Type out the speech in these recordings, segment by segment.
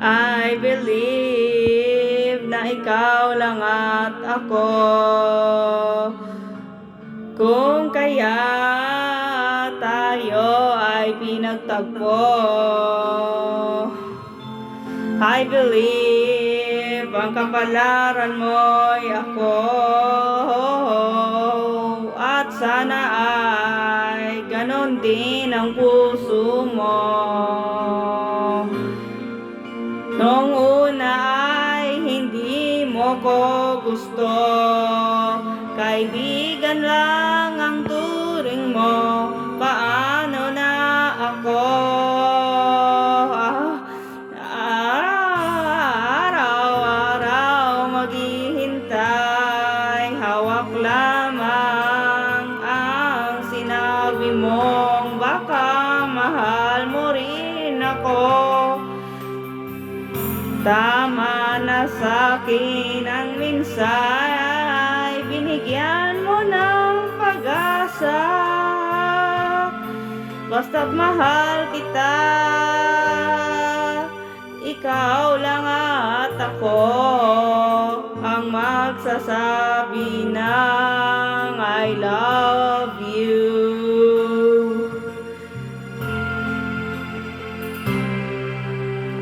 I believe na ikaw lang at ako. Kung kaya tayo ay pinagtagpo, I believe ang kapalaran mo'y ako. At sana ay ganon din ang puso mo. Noong una ay hindi mo ko gusto, kaibigan lang ang turing mo. Paano na ako? Araw-araw maghihintay, hawak lamang ang sinabi mong baka mahal mo rin ako. Tama na sa'kin ang minsay, binigyan mo ng pag-asa. Basta't mahal kita, ikaw lang at ako ang magsasabi ng I love you.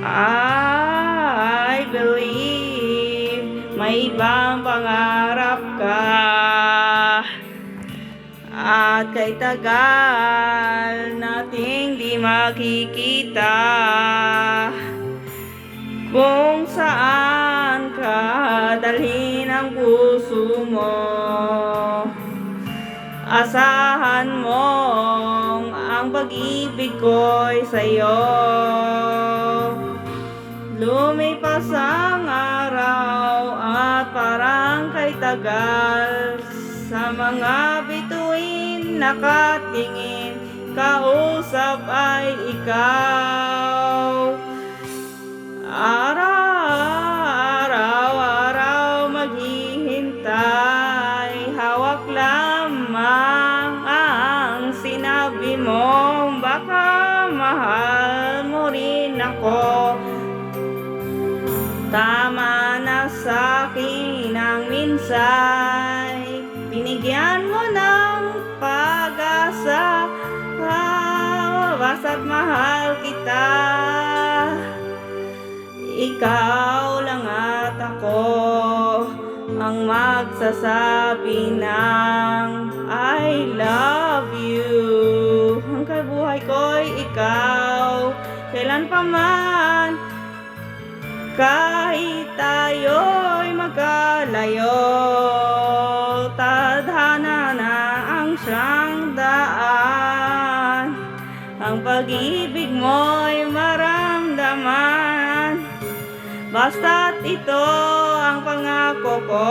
I believe may ibang pangarap ka, at kay tagal nating di makikita. Kung saan ka dalhin ang puso mo, asahan mong ang pag-ibig ko'y sa'yo. Lumipas ang araw at parang kay tagal, sa mga bituin nakatingin, kausap ay ikaw. Araw-araw maghihintay, hawak lamang ang sinabi mong baka mahal mo rin ako. Tama na sa'kin ang minsay, binigyan mo ng pag-asa. Basta't mahal kita, ikaw lang at ako ang magsasabi ng I love you. Hanggang buhay ko'y ikaw, kailan pa man, kahit tayo'y magkalayo. Tadhana na ang siyang daan, ang pag-ibig mo'y maramdaman. Basta't ito ang pangako ko,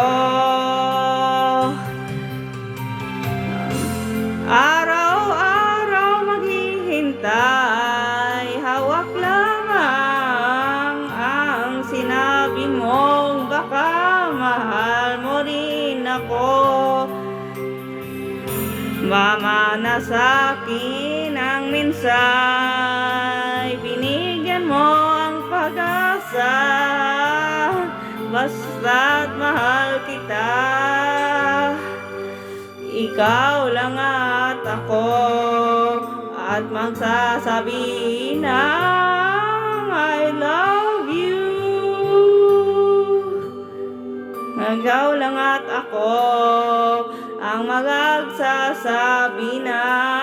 araw-araw maghihintay, hawak lamang ang sinabi mong baka mahal mo rin ako. Mama na sa'kin ang minsay, binigyan mo ang pag-asa. Basta't mahal kita, ikaw lang at ako, at magsasabi ng I love you. Ikaw lang at ako ang magsasabi ng